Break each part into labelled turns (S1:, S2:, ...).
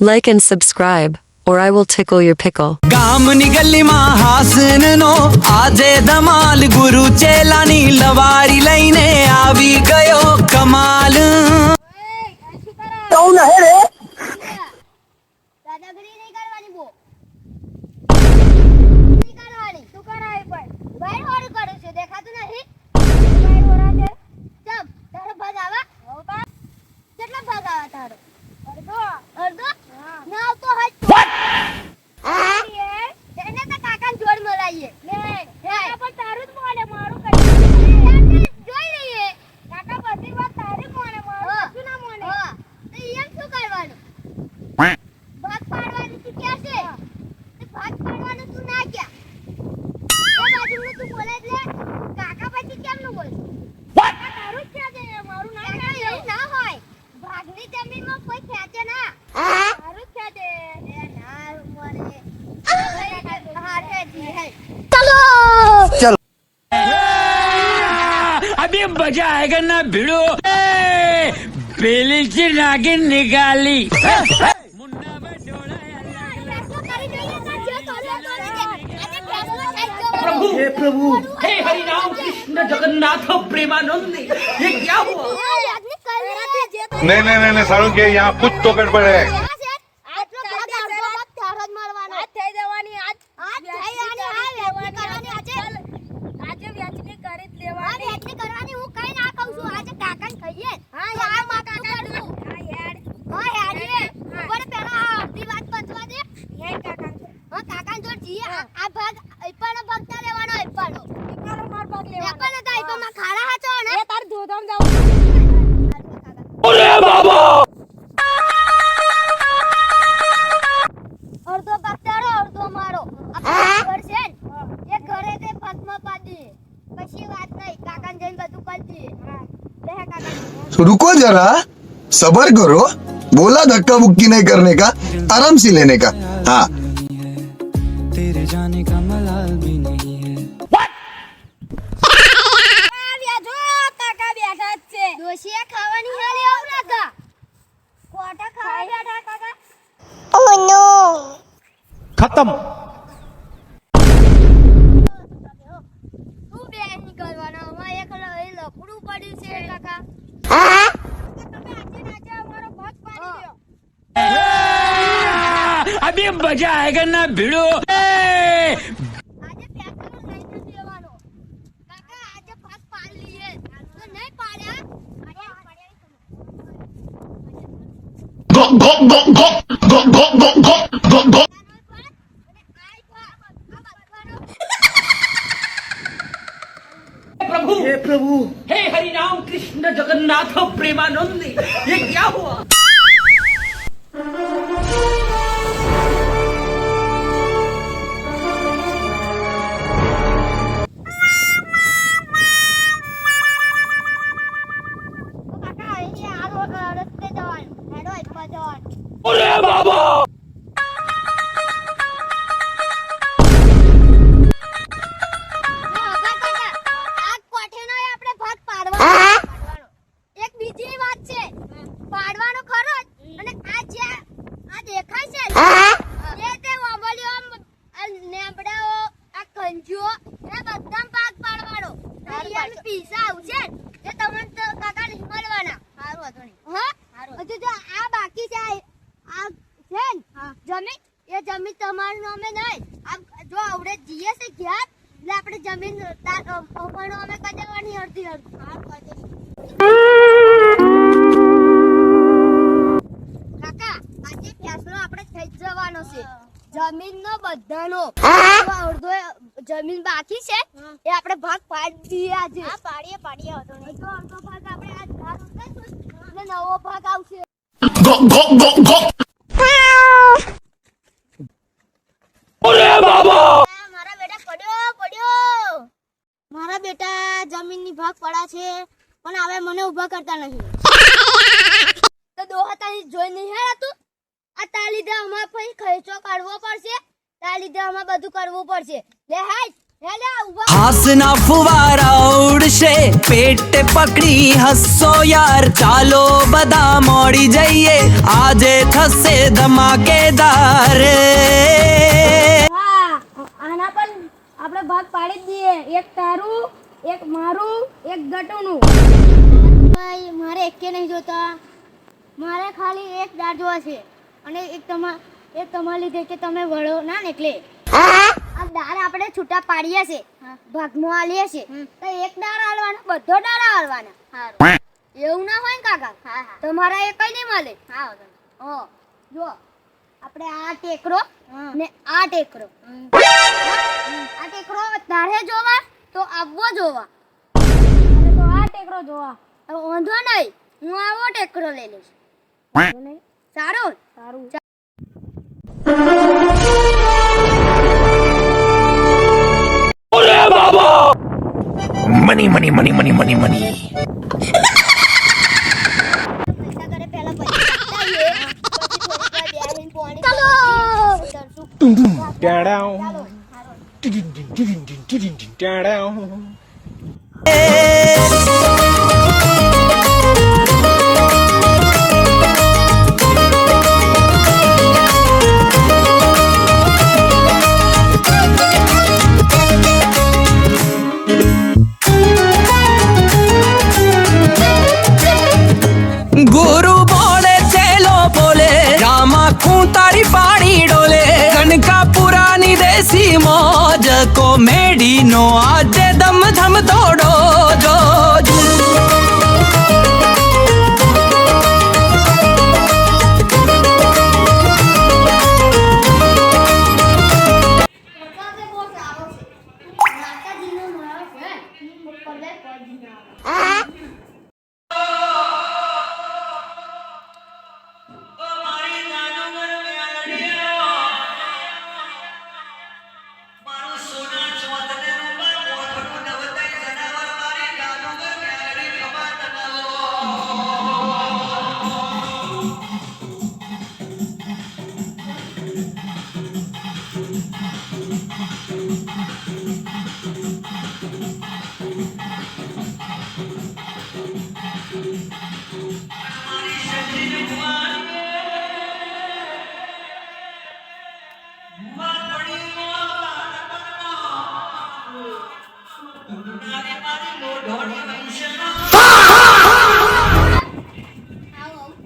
S1: Like and subscribe, or I will tickle your pickle.
S2: ગામની ગલીમાં હાસનનો આજે ધમાલ ગુરુ ચેલાની લવારી લઈને આવી ગયો કમાલ
S3: દાદાગીરી નહીં કરવાની બો નહીં કરવાની તું કરાય પણ બાય હોરું કરું છું દેખાતું નથી બાય હોરા છે ચમ તારો ભાગ આવા હો બા કેટલા ભાગ આવા તારો અડધો ના આવતો હજ એને તો કાકાને જોડ મરાઈએ લે કાકા પણ તારું જ મોડે મારું કરી જોઈ લઈએ કાકા બધી વાત તારી મોડે મારું શું ના મોડે તો એમ શું કરવાનું ભાગ પાડવાનું તું કે છે તે ભાગ પાડવાનું તું ના ક્યા એ બાજુનું તું બોલે એટલે કાકા પછી કેમ નું બોલ કાકા તારું જ છે મારું ના કાકા એવું ના હોય ભાગની જમીનમાં કોઈ ખેંચે ના તારું જ છે એ ના મોરે
S2: अभी मजा आएगा ना भिड़ो पहले से नागिन निकाली मुन्ना में
S4: हे प्रभु हे हरि राम कृष्ण जगन्नाथ प्रेमानंद ये क्या हुआ
S5: नहीं नहीं नहीं सारुण के यहाँ कुछ तो गड़बड़ है
S3: અડધો ભાગ તારો અડધો મારો આ ઘર છે ને એ ઘરે તે ભાગમાં પાડી પછી વાત નહીં કાકાને જઈને બધું કરી દઈએ લે કાકા
S6: रुको जरा सबर करो बोला धक्का बुक्की नहीं करने का आराम से लेने का हाँ
S2: तेरे जाने का मलाल भी नहीं है
S3: જો કાકા બેઠા જ છે દોશિયા ખાવાની હાલી આવ ના કા કોટા ખાવા બેઠા કાકા
S4: खत्म
S3: તું બે ની કરવાનો અમાર એકલો એ લફડું પડ્યું છે કાકા તમે આજે રાજા અમારો ભાગ પાડી દો
S2: अभी मजा आएगा ना भिड़ो
S3: આજે ફેસલો લઈ જ દેવાનો કાકા આજે ભાગ પાડી લઈએ તો નહીં પાડ્યા આજે
S4: हे प्रभु हे हरि राम कृष्ण जगन्नाथ प्रेमानंद ये क्या हुआ
S3: કાકા અહીંયા આ રસ્તે જવાનું હેડો એકવા જવાનું
S2: अरे बाबा
S3: આ કોઠેનો આપણે ભાગ પાડવાનો એક બીજી વાત છે પાડવાનો ખરો જ અને આ જે આ દેખાય છે એ તે વાંબલીઓ આ નેબડાઓ આ કંજો એ બધા ભાગ પાડવાનો એમ પીસા આવશે એ તમને તો કાકા નહીં મળવાના સારું હતું નહીં હા હજુ જો આ બાકી છે આ છે ને જમીન એ જમીન તમારું નામે નહીં આ જો આવડે જીએ છે ઘેર એટલે આપણે જમીન પપ્પાનો અમે કદેવાની અડધી અડધી કાકા આજે ફેસલો આપણે થઈ જવાનો છે જમીનનો બધાનો અડધો જમીન બાકી છે એ આપણે ભાગ પાડી દઈએ આજે હા પાડીએ હતો નહીં તો અડધો ભાગ આપણે આજ ભાગ ઉતારશું એટલે નવો ભાગ આવશે મારા બેટા પડ્યો મારા બેટા જમીનની ભાગ પડા છે પણ હવે મને ઊભા કરતા નથી તો દોહતાની જોઈ નહીં હેરાતું આ તા લીધે અમાર પછી ખર્ચો કાઢવો પડશે તા લીધે અમાર બધું કરવું પડશે લે હાય હેલે ઉભા
S7: હાસના ફુવારા ઉડશે પેટ પકડી હસો યાર ચાલો બધા મોડી જઈએ આજે થશે ધમાકેદાર
S3: હા આના પણ આપણે ભાગ પાડી જ દઈએ એક તારું એક મારું એક ગટુનું ભાઈ મારે એકે નહીં જોતા મારે ખાલી એક દાળ જોવા છે અને એક તમારા લીધે કે તમે વળો ના ને એટલે આ દાળ આપણે છૂટા પાડીએ છે ભાગમાં આલીએ છે તો એક દાળ આલવાનો બધો દાળ આલવાના એવું ના હોય ને કાકા તમારા એક કઈ નહીં મળે જો આપણે આ ટેકરો ને આ ટેકરો તારે જોવા તો આવવો જોવા તો આ ટેકરો જોવા વાંધો નહીં હું આવો ટેકરો લઈ લઈશ સારું સારું
S5: money money money money money money
S3: પૈસા કરે પહેલા પૈસા ચાલીએ પછી થોડીક વાર બેહીને
S7: ગુરુ બોલે ચેલો બોલે રામા ખું તારી પાણી ડોલે કનકા પુરાની દેશી મોજ કોમેડી નો આજે દમ ધમ દોડો જો
S3: વરસાદે બહુ સારો છે માતાજીનો મારો છે ઉપર બે પડી ના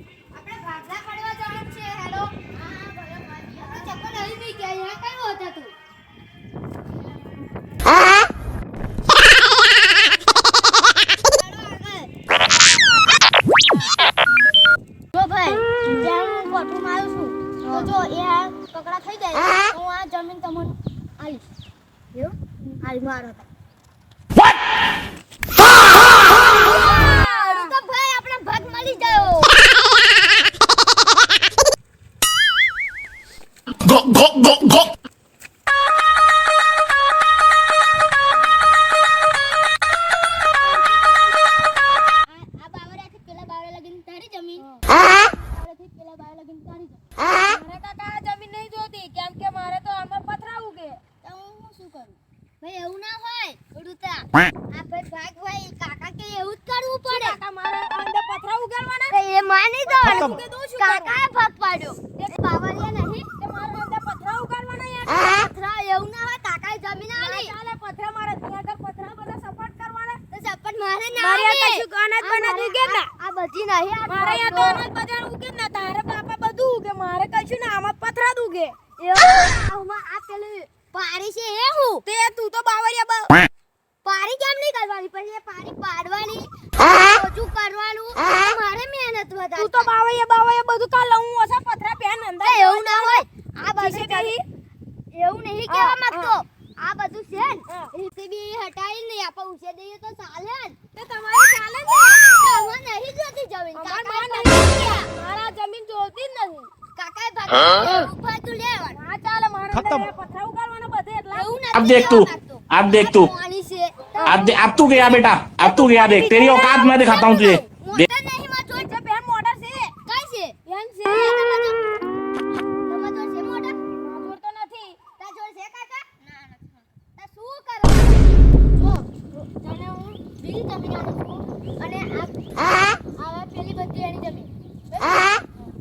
S3: આપણે ભાગલા પડવા જવાનું છે હેલો હા ભલે ભાઈ આપણે ચપ્પલ અહીં નહીં ગયા અહીંયા કઈ હોતા તું જો ભાઈ ત્યાં હું કોઠું મારું છું તો જો એ આ પકડા થઈ જાય તો હું આ જમીન તમને આલીશ એવું આલી મારો તો ભાઈ આપણે ભાગ મળી ગયો
S5: go go go go
S3: આ બાવરાથી પેલા બાવરા લગીન તારી જમીન બાવરાથી પેલા બાવરા લગીન તારી જમીન મારે કાકા આ જમીન નહીં જોતી કેમ કે મારે તો આમાં પથરા ઉગે તો હું શું કરું ભાઈ એવું ના હોય ઉડુતા આ ભાઈ ભાગ ભાઈ કાકા કે એવું જ કરવું પડે કાકા મારે અંદર પથરા ઉગાડવાના એ માની દો કાકાએ ભાગ પાડ્યો એ બાવરિયા નહીં કે મારે અંદર પથરા ઉગાડવાના યાર પથરા એવું ના હોય કાકાએ જમીન આલી ચાલે પથરા મારે ત્યાં આગળ પથરા બધા સપોર્ટ કરવાના તો સપોર્ટ મારે ના મારે આ કશું અનાજ બનાજ ઉગે ના આ બધી નહીં આ મારે આ તો અનાજ બજાર ઉગે ના તારે બાપા બધું ઉગે મારે કશું ના આમાં પથરા જ ઉગે આમાં આ પેલું પારી છે એ હું તે તું તો બાવરિયા પારી કેમ નહીં કરવાની પછી એ પારી પાડવાની ઓછું કરવાનું મારે મહેનત વધારે તું તો બાવરિયા બધું કાલ હું ઓછા પથરા પેન અંદર એવું ના હોય આ બધું એવું નહીં કહેવા માંગતો આ બધું છે ને રીતે બી હટાઈ નહીં આપણે ઉછે દઈએ તો ચાલે ને તો તમારે ચાલે ને તમારે નહીં જોતી જમીન કાકા મારા જમીન જોતી જ નથી કાકાએ ભાગ ઉપર તું લેવાનું હા ચાલે મારે પથરા ઉગાડવાના બધે એટલે એવું નથી
S5: अब देख तू
S3: પાણી છે
S5: अब तू गया बेटा अब तू गया देख तेरी औकात मैं दिखाता हूँ तुझे
S3: મોટર નહીં માં જોઈ છે પેન મોટર છે કઈ છે પેન છે તમાર જોડ છે મોટર જોડ તો નથી તા જોડ છે કાકા ના નથી તા શું કરો બધી જમીન આની છું અને આ પેલી બધી એની જમીન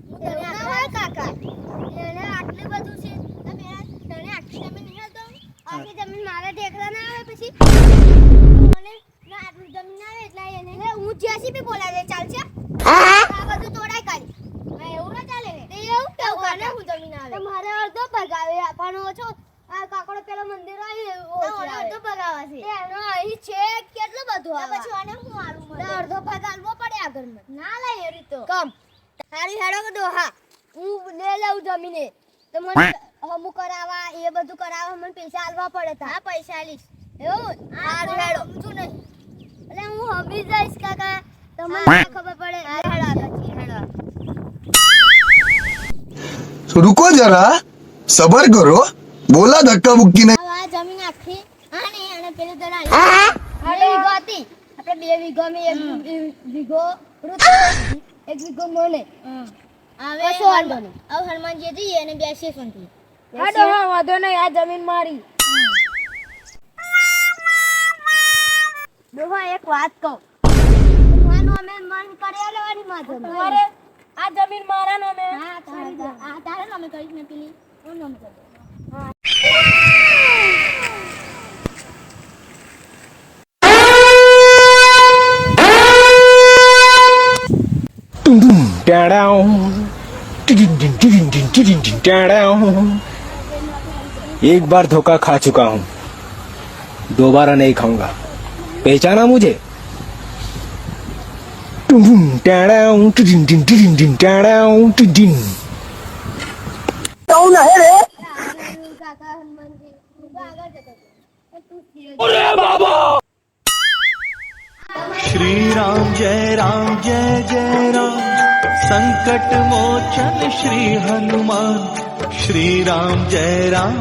S3: હું તને આવા કાકા એને આટલું બધું છે તને આટલી જમીન નહીં હતો આખી જમીન મારા ઠેકડા ના આવે પછી મને ના આટલી જમીન આવે એટલે એને હું જેસીબી બોલાવે ચાલશે આ બધું તોડાઈ કાઢી એવું ના ચાલે ને તે એવું કેવું કાને હું જમીન આવે તમારે અડધો ભગાવે આપવાનો છો આ કાકડો પેલો મંદિર આવી અડધો ભગાવા છે એનો અહીં છે કેટલું બધું આવે પછી આને હું આલું મને અડધો ભગાલવો પડે આગળ મને ના લે એ રીતો કમ તારી હેડો કદો હા હું લે લઉં જમીને તો મને હમુ કરાવવા એ બધું કરાવવા મને પૈસા આલવા પડે તા હા પૈસા આલીશ એવું આ હેડો સમજુ નહીં એટલે હું હમી જઈશ કાકા તમને ખબર પડે હેડો આગળ હેડો
S6: रुको जरा सबर करो बोला धक्का मुक्की नहीं
S3: આ જમીન આખી આની અને પેલી દરાણી હાડો ગોતી આપણે બે વીઘો મે એક વીઘો એક વીઘો મોને આવે વાંધો નહીં હવે હનુમાનજી જઈએ અને બેસીએ શાંતિ હાડો હા વાંધો નહીં આ જમીન મારી દોહા એક વાત કહું માનો અમે મન કર્યા લેવાની માથે તમારે આ જમીન મારા નામે હા તારા નામે કરીશ ને પેલી ઓન નામે કરી હા
S8: एक बार धोखा खा चुका हूँ दोबारा नहीं खाऊंगा पहचाना मुझे
S3: કાકા હનુમાનજી આગળ જતો
S9: श्री राम जय राम संकट मोचन श्री हनुमान श्री राम जय राम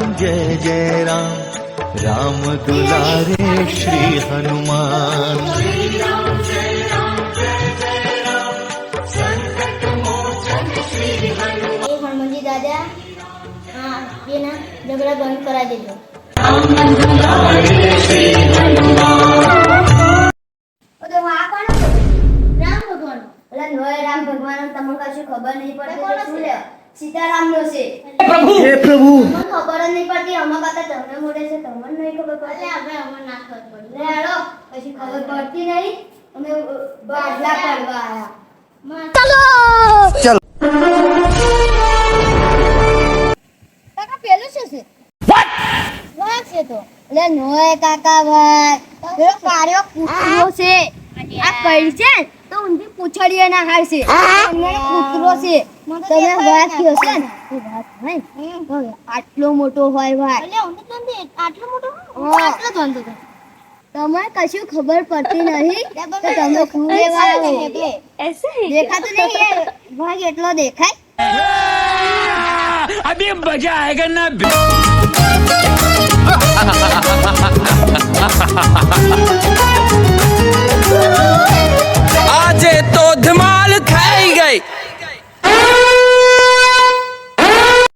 S9: राम दुलारे श्री हनुमान
S3: હનુમાનજી દાદા હા એના ઝઘડા બંધ કરાવી દેજો તો આ કોણ રામ ભગવાન એટલે નોય રામ ભગવાન તમને કશું ખબર નહીં પડતી શું લે સીતારામ નો છે
S4: હે પ્રભુ
S3: મને ખબર જ નહીં પડતી અમાર કાકા તમને મોડે છે તમને નહીં ખબર પડતી આપણે અમને ના ખબર પડી લે હાલો કશું ખબર પડતી નહીં અમે બાદલા પડવા આયા ચલો કાકા પેલું શું છે વોટ વાહ છે તો લે નોય કાકા ભાઈ પેલો કાર્યો કૂતરો છે આ કઈ છે તો ઊંધી પૂછડીએ ના હાલ છે અમને કૂતરો છે તમે વાત કયો છે ને એ વાત ભાઈ આટલો મોટો હોય ભાઈ એટલે ઊંધી તો આટલો મોટો આટલો જ વાંધો તમને કશું ખબર પડતી નહીં તો તમે કુરે વાળો દેખાતો નહીં એ ભાગ એટલો દેખાય
S7: अभी मजा आएगा ना